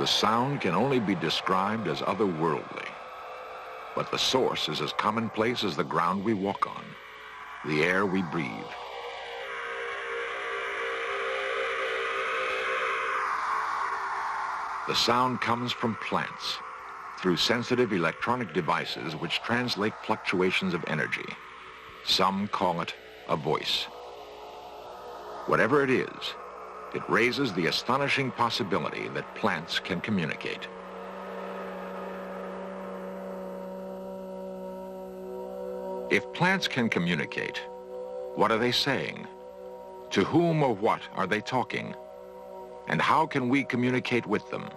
The sound can only be described as otherworldly, but the source is as commonplace as the ground we walk on, the air we breathe. The sound comes from plants through sensitive electronic devices which translate fluctuations of energy. Some call it a voice. Whatever it is, it raises the astonishing possibility that plants can communicate. If plants can communicate, what are they saying? To whom or what are they talking? And how can we communicate with them?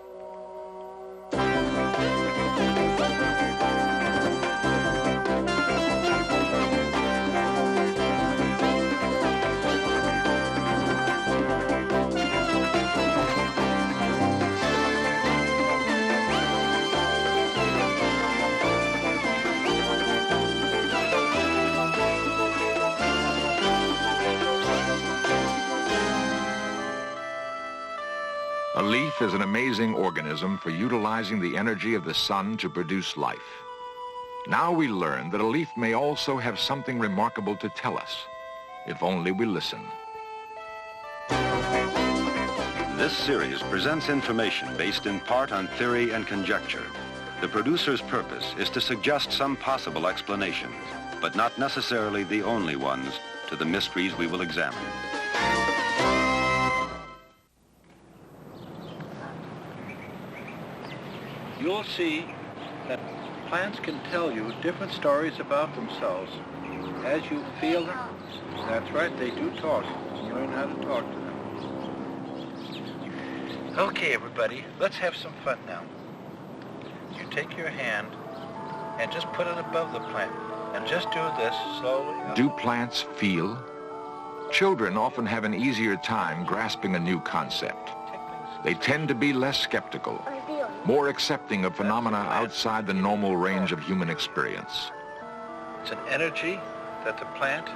A leaf is an amazing organism for utilizing the energy of the sun to produce life. Now we learn that a leaf may also have something remarkable to tell us, if only we listen. This series presents information based in part on theory and conjecture. The producer's purpose is to suggest some possible explanations, but not necessarily the only ones, to the mysteries we will examine. You'll see that plants can tell you different stories about themselves as you feel them. That's right, they do talk. You learn how to talk to them. Okay, everybody, let's have some fun now. You take your hand and just put it above the plant and just do this slowly. Do plants feel? Children often have an easier time grasping a new concept. They tend to be less skeptical, more accepting of phenomena outside the normal range of human experience. It's an energy that the plant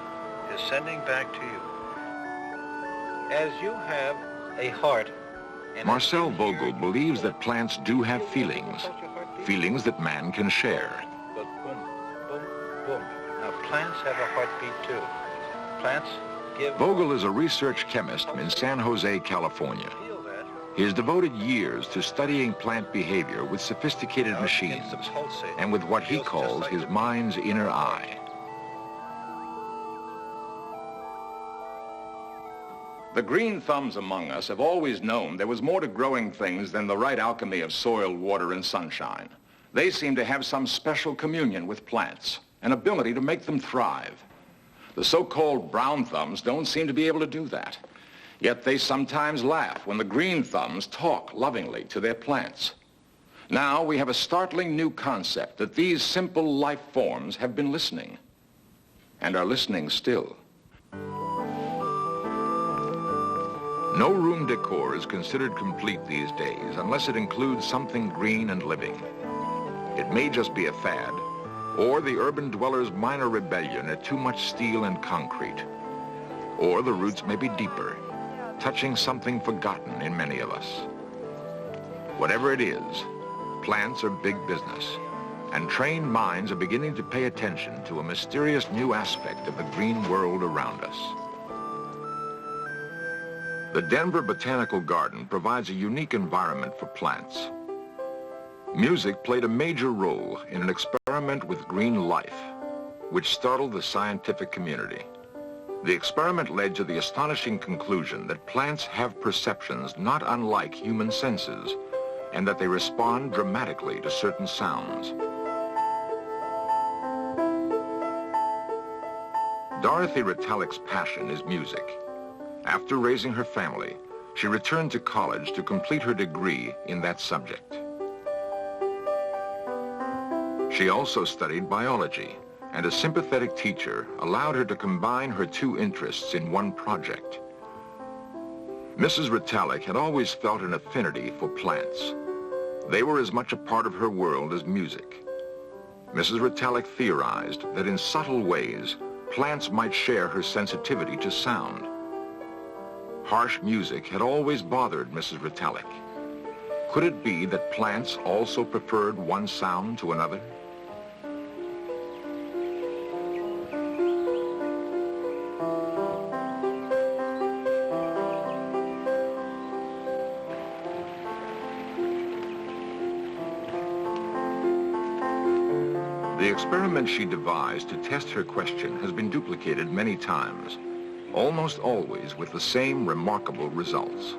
is sending back to you. As you have a heart... Marcel Vogel believes that plants do have feelings, feelings that man can share. But boom, boom, boom. Now plants have a heartbeat too. Plants give... Vogel is a research chemist in San Jose, California. He has devoted years to studying plant behavior with sophisticated machines and with what he calls his mind's inner eye. The green thumbs among us have always known there was more to growing things than the right alchemy of soil, water, and sunshine. They seem to have some special communion with plants, an ability to make them thrive. The so-called brown thumbs don't seem to be able to do that. Yet they sometimes laugh when the green thumbs talk lovingly to their plants. Now we have a startling new concept that these simple life forms have been listening, and are listening still. No room decor is considered complete these days unless it includes something green and living. It may just be a fad, or the urban dweller's minor rebellion at too much steel and concrete. Or the roots may be deeper, touching something forgotten in many of us. Whatever it is, plants are big business, and trained minds are beginning to pay attention to a mysterious new aspect of the green world around us. The Denver Botanical Garden provides a unique environment for plants. Music played a major role in an experiment with green life, which startled the scientific community. The experiment led to the astonishing conclusion that plants have perceptions not unlike human senses, and that they respond dramatically to certain sounds. Dorothy Retalic's passion is music. After raising her family, she returned to college to complete her degree in that subject. She also studied biology, and a sympathetic teacher allowed her to combine her two interests in one project. Mrs. Retalic had always felt an affinity for plants. They were as much a part of her world as music. Mrs. Retalic theorized that in subtle ways, plants might share her sensitivity to sound. Harsh music had always bothered Mrs. Retalic. Could it be that plants also preferred one sound to another? The experiment she devised to test her question has been duplicated many times, almost always with the same remarkable results.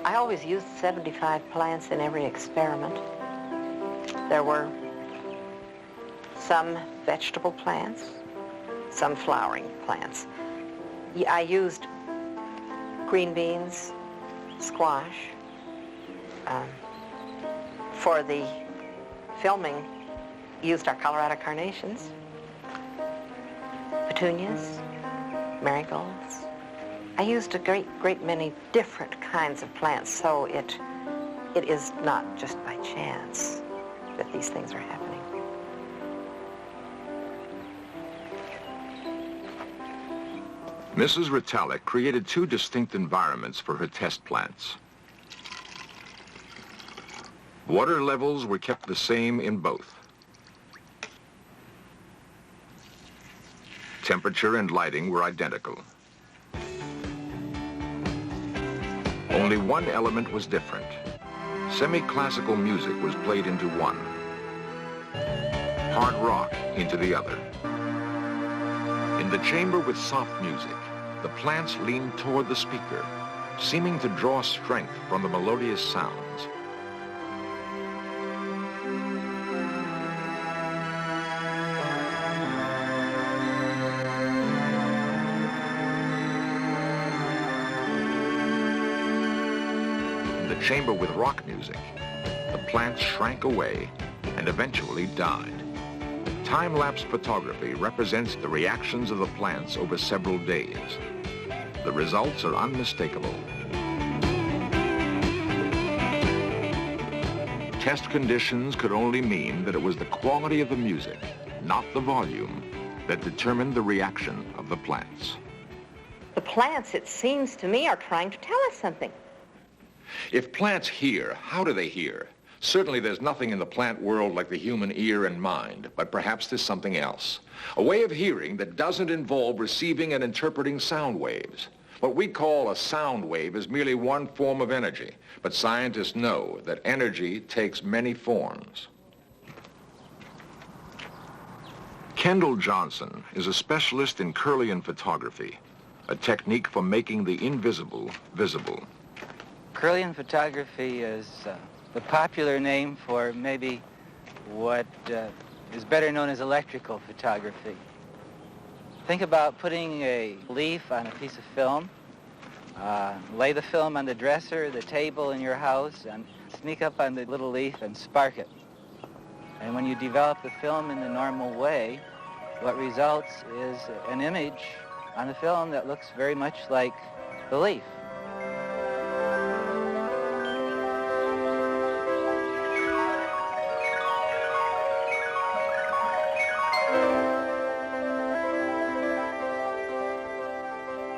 I always used 75 plants in every experiment. There were some vegetable plants, some flowering plants. I used green beans, squash. For the filming, used our Colorado carnations, petunias, marigolds. I used a great many different kinds of plants, so it is not just by chance that these things are happening. Mrs. Ritalik created two distinct environments for her test plants. Water levels were kept the same in both. Temperature and lighting were identical. Only one element was different. Semi-classical music was played into one. Hard rock into the other. In the chamber with soft music, the plants leaned toward the speaker, seeming to draw strength from the melodious sounds. Chamber with rock music, the plants shrank away and eventually died. Time-lapse photography represents the reactions of the plants over several days. The results are unmistakable. Test conditions could only mean that it was the quality of the music, not the volume, that determined the reaction of the plants. The plants, it seems to me, are trying to tell us something. If plants hear, how do they hear? Certainly there's nothing in the plant world like the human ear and mind, but perhaps there's something else. A way of hearing that doesn't involve receiving and interpreting sound waves. What we call a sound wave is merely one form of energy, but scientists know that energy takes many forms. Kendall Johnson is a specialist in Kirlian photography, a technique for making the invisible visible. Kirlian photography is the popular name for maybe what is better known as electrical photography. Think about putting a leaf on a piece of film, lay the film on the dresser, the table in your house, and sneak up on the little leaf and spark it. And when you develop the film in the normal way, what results is an image on the film that looks very much like the leaf.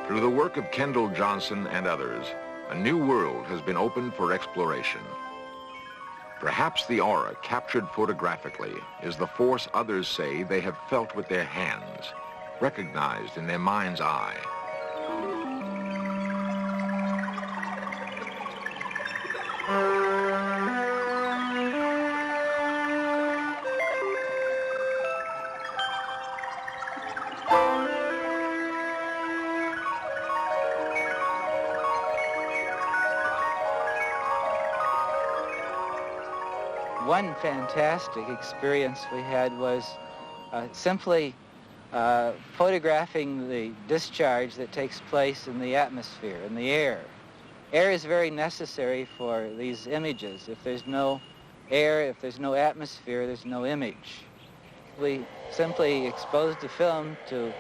Through the work of Kendall Johnson and others, a new world has been opened for exploration. Perhaps the aura captured photographically is the force others say they have felt with their hands, recognized in their mind's eye. One fantastic experience we had was simply photographing the discharge that takes place in the atmosphere, in the air. Air is very necessary for these images. If there's no air, if there's no atmosphere, there's no image. We simply exposed the film to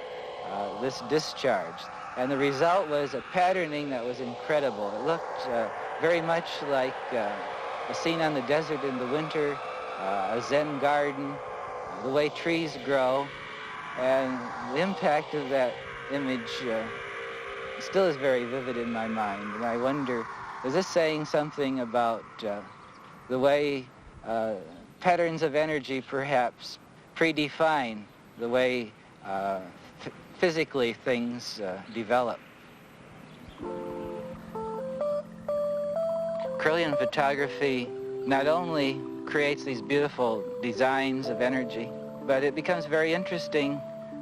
this discharge, and the result was a patterning that was incredible. It looked very much like a scene on the desert in the winter, a Zen garden, the way trees grow, and the impact of that image still is very vivid in my mind. And I wonder Is this saying something about the way patterns of energy perhaps predefine the way physically things develop? Kirlian photography not only creates these beautiful designs of energy, but it becomes very interesting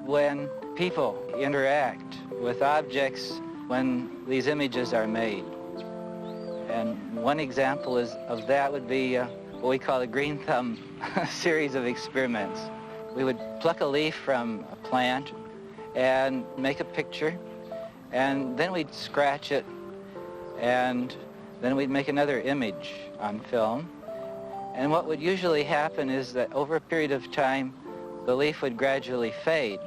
when people interact with objects when these images are made. And one example of that would be what we call a green thumb series of experiments. We would pluck a leaf from a plant and make a picture, and then we'd scratch it, and then we'd make another image on film. And what would usually happen is that over a period of time, the leaf would gradually fade.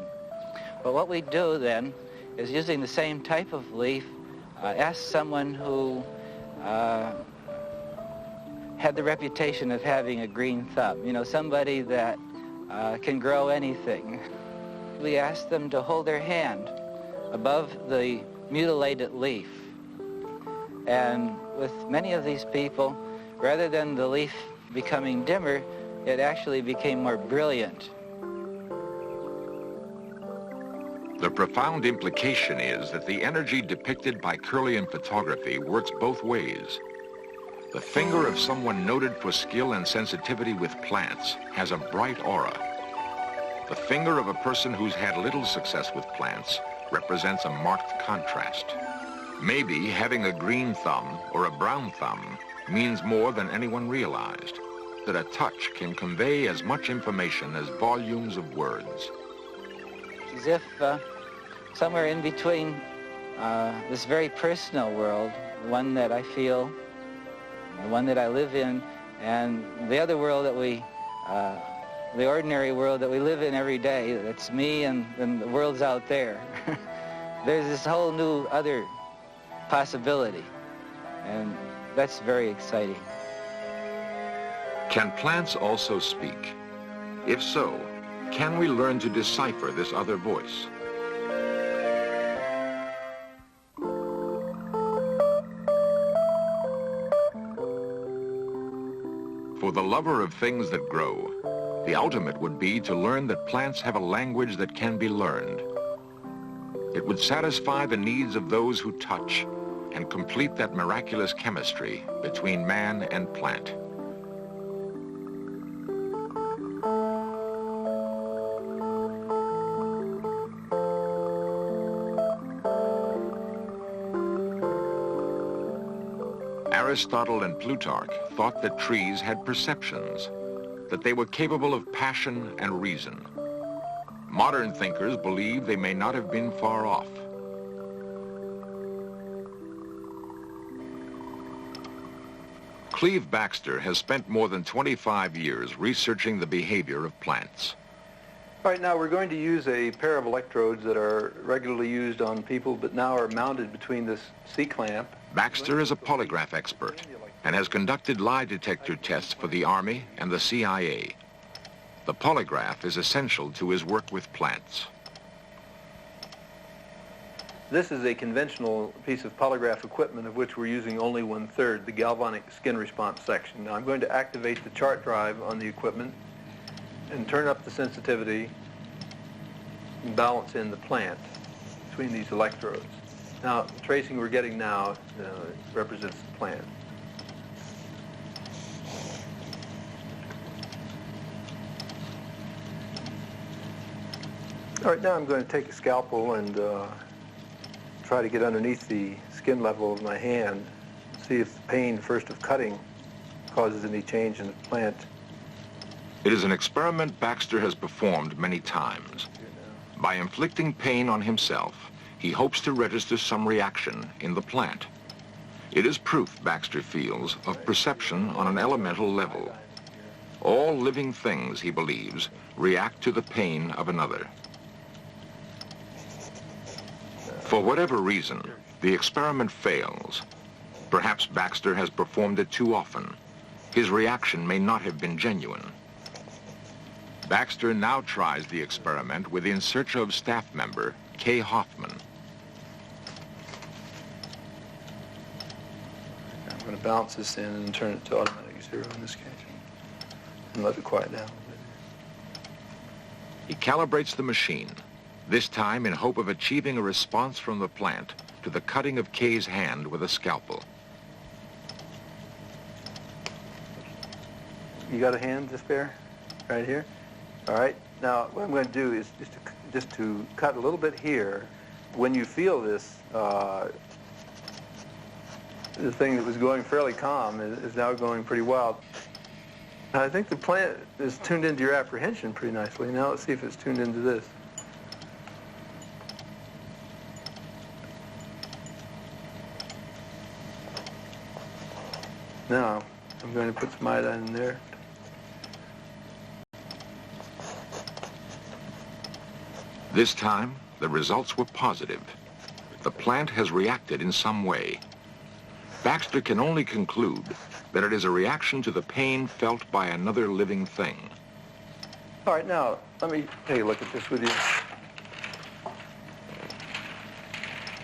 But what we'd do then is, using the same type of leaf, ask someone who had the reputation of having a green thumb, you know, somebody that can grow anything. We asked them to hold their hand above the mutilated leaf. And with many of these people, rather than the leaf becoming dimmer, it actually became more brilliant. The profound implication is that the energy depicted by Kirlian photography works both ways. The finger of someone noted for skill and sensitivity with plants has a bright aura. The finger of a person who's had little success with plants represents a marked contrast. Maybe having a green thumb or a brown thumb means more than anyone realized, that a touch can convey as much information as volumes of words. As if somewhere in between this very personal world, the one that I feel, the one that I live in, and the other world that the ordinary world that we live in every day, that's me and the world's out there. There's this whole new other possibility, and that's very exciting. Can plants also speak? If so, can we learn to decipher this other voice? For the lover of things that grow, the ultimate would be to learn that plants have a language that can be learned. It would satisfy the needs of those who touch and complete that miraculous chemistry between man and plant. Aristotle and Plutarch thought that trees had perceptions, that they were capable of passion and reason. Modern thinkers believe they may not have been far off. Cleve Baxter has spent more than 25 years researching the behavior of plants. All right, now we're going to use a pair of electrodes that are regularly used on people, but now are mounted between this C-clamp. Baxter is a polygraph expert and has conducted lie detector tests for the Army and the CIA. The polygraph is essential to his work with plants. This is a conventional piece of polygraph equipment of which we're using only 1/3, the galvanic skin response section. Now I'm going to activate the chart drive on the equipment and turn up the sensitivity and balance in the plant between these electrodes. Now, the tracing we're getting now represents the plant. All right, now I'm going to take a scalpel and try to get underneath the skin level of my hand, see if the pain first of cutting causes any change in the plant. It is an experiment Baxter has performed many times. By inflicting pain on himself, he hopes to register some reaction in the plant. It is proof, Baxter feels, of perception on an elemental level. All living things, he believes, react to the pain of another. For whatever reason, the experiment fails. Perhaps Baxter has performed it too often. His reaction may not have been genuine. Baxter now tries the experiment with In Search of staff member Kay Hoffman. balance this in and turn it to automatic 0 in this case. And let it quiet down a little bit. He calibrates the machine, this time in hope of achieving a response from the plant to the cutting of Kay's hand with a scalpel. You got a hand to spare? Right here? All right. Now, what I'm going to do is just to cut a little bit here. When you feel this, the thing that was going fairly calm is now going pretty wild. I think the plant is tuned into your apprehension pretty nicely. Now let's see if it's tuned into this. Now, I'm going to put some iodine in there. This time, the results were positive. The plant has reacted in some way. Baxter can only conclude that it is a reaction to the pain felt by another living thing. All right, now, let me take a look at this with you.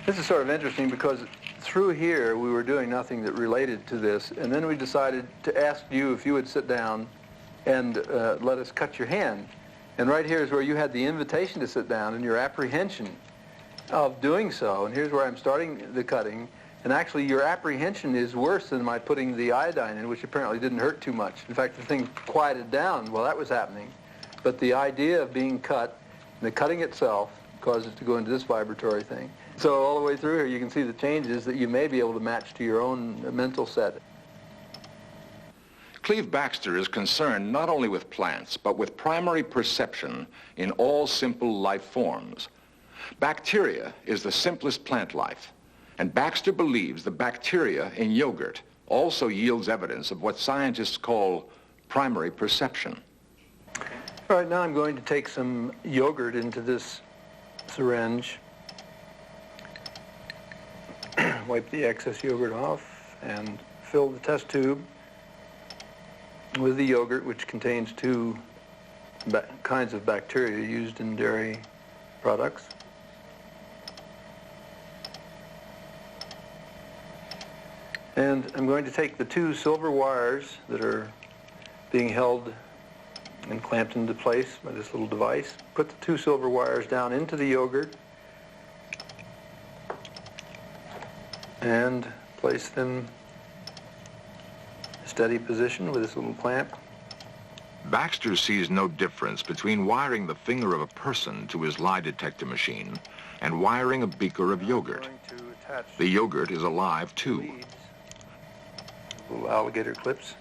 This is sort of interesting because through here we were doing nothing that related to this, and then we decided to ask you if you would sit down and let us cut your hand. And right here is where you had the invitation to sit down and your apprehension of doing so. And here's where I'm starting the cutting. And actually, your apprehension is worse than my putting the iodine in, which apparently didn't hurt too much. In fact, the thing quieted down while that was happening. But the idea of being cut, and the cutting itself, caused it to go into this vibratory thing. So all the way through here, you can see the changes that you may be able to match to your own mental set. Cleve Baxter is concerned not only with plants, but with primary perception in all simple life forms. Bacteria is the simplest plant life, and Baxter believes the bacteria in yogurt also yields evidence of what scientists call primary perception. All right, now I'm going to take some yogurt into this syringe, wipe the excess yogurt off, and fill the test tube with the yogurt, which contains two kinds of bacteria used in dairy products. And I'm going to take the two silver wires that are being held and clamped into place by this little device, put the two silver wires down into the yogurt, and place them steady position with this little clamp. Baxter sees no difference between wiring the finger of a person to his lie detector machine and wiring a beaker of yogurt. The yogurt is alive too. Leads, little alligator clips.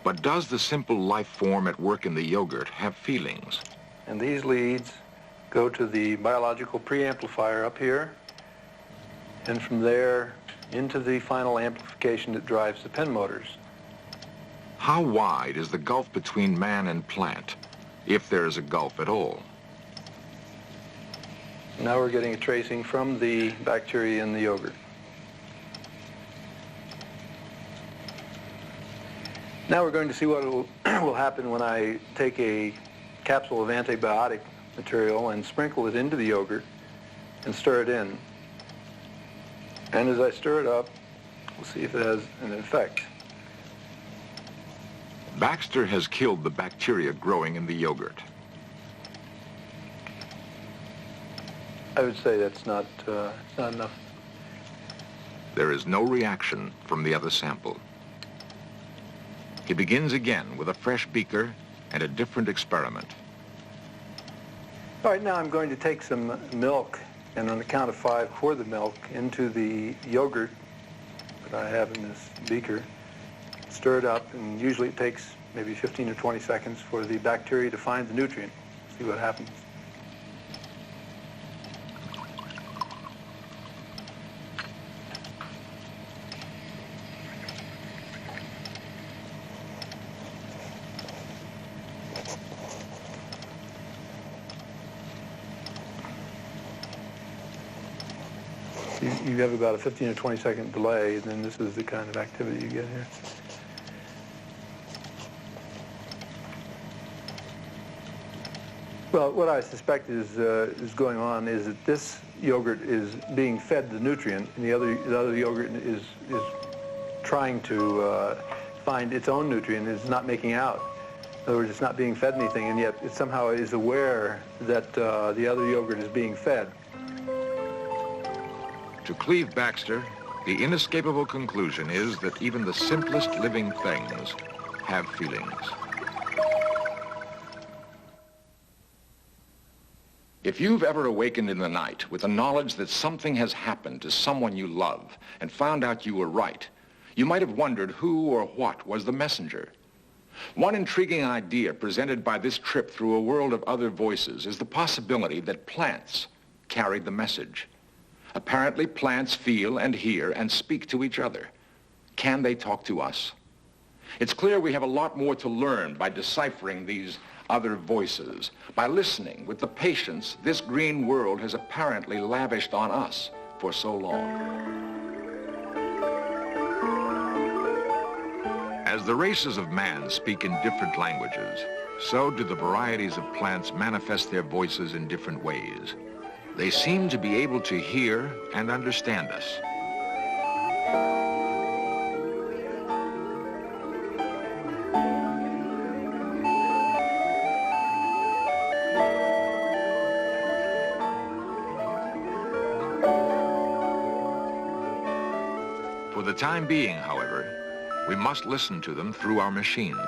But does the simple life form at work in the yogurt have feelings? And these leads go to the biological preamplifier up here, and from there into the final amplification that drives the pen motors. How wide is the gulf between man and plant, if there is a gulf at all? Now we're getting a tracing from the bacteria in the yogurt. Now we're going to see what will happen when I take a capsule of antibiotic material and sprinkle it into the yogurt and stir it in. And as I stir it up, we'll see if it has an effect. Baxter has killed the bacteria growing in the yogurt. I would say that's not enough. There is no reaction from the other sample. He begins again with a fresh beaker and a different experiment. All right, now I'm going to take some milk, and on the count of 5, pour the milk into the yogurt that I have in this beaker. Stir it up, and usually it takes maybe 15 or 20 seconds for the bacteria to find the nutrient. See what happens. You have about a 15 or 20 second delay, and then this is the kind of activity you get here. Well, what I suspect is going on is that this yogurt is being fed the nutrient, and the other yogurt is trying to find its own nutrient, is not making out. In other words, it's not being fed anything, and yet it somehow is aware that the other yogurt is being fed. To Cleve Baxter, the inescapable conclusion is that even the simplest living things have feelings. If you've ever awakened in the night with the knowledge that something has happened to someone you love and found out you were right, you might have wondered who or what was the messenger. One intriguing idea presented by this trip through a world of other voices is the possibility that plants carried the message. Apparently, plants feel and hear and speak to each other. Can they talk to us? It's clear we have a lot more to learn by deciphering these other voices, by listening with the patience this green world has apparently lavished on us for so long. As the races of man speak in different languages, so do the varieties of plants manifest their voices in different ways. They seem to be able to hear and understand us. For the time being, however, we must listen to them through our machines.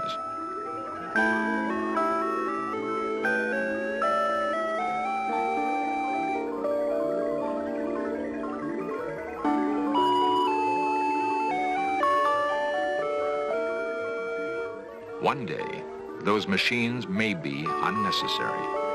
One day, those machines may be unnecessary.